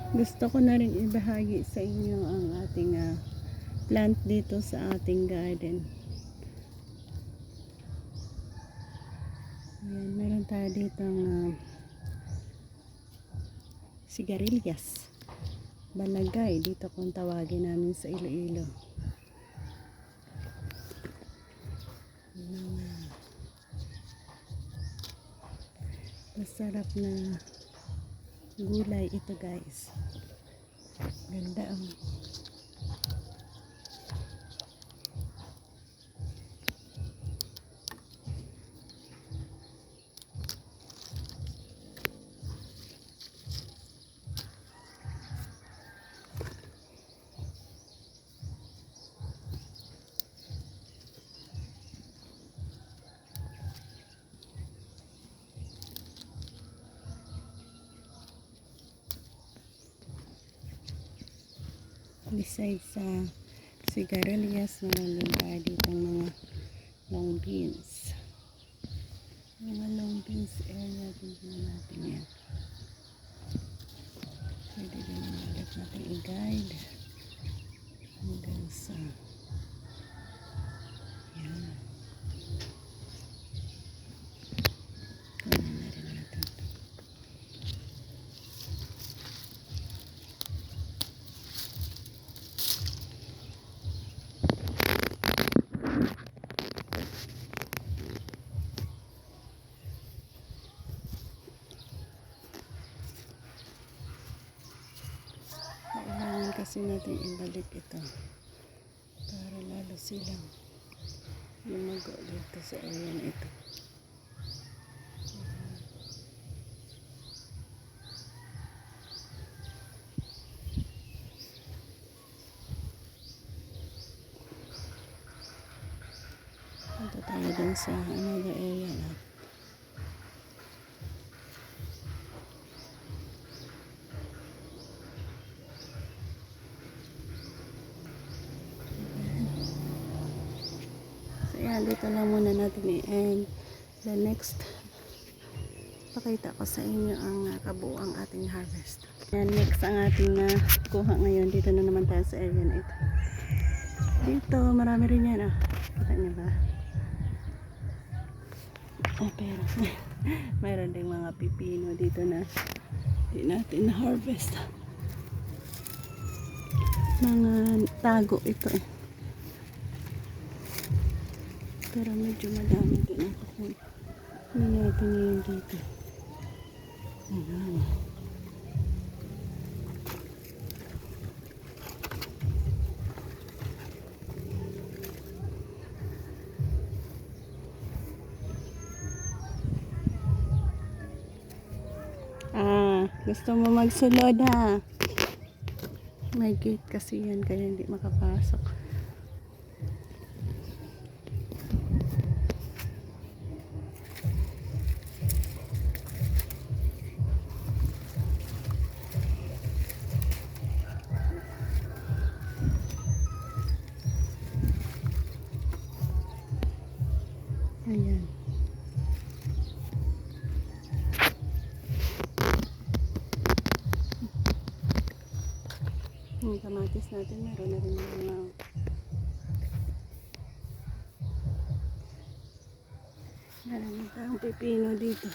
Gusto ko na rin ibahagi sa inyo ang ating plant dito sa ating garden. Ayan, meron tayo dito sigarilyas, balagay dito kung tawagin namin sa Iloilo. Masarap na gulay ito, guys. Ganda oh. Besides sa sigarilyas, meron din tayo dito mga long beans. Mga long beans area, tingnan natin yan. Pwede din ulit natin i-guide hanggang sa yan. Kunin na rin natin. Kailangan kasi natin ibalik ito para lalo silang lumago dito sa area na ito. Punta tayo dun sa another area na. So yan, dito lang muna natin i-end. The next, pakita ko sa inyo ang kabuuang ating harvest. Yan, next ang ating kuha ngayon. Dito na naman tayo sa area na ito. Dito, marami rin yan. Kita niyo ba? Pero mayroon ding mga pipino dito na di natin na-harvest. Mga tago ito eh. Pero medyo madami din ang kukunin. Hindi natin yun dito. Ayan. Gusto mo magsulod ha? May gate kasi yan kaya hindi makapasok. Ayan. Yung kamatis natin meron na rin mga meron na tayong pipino dito.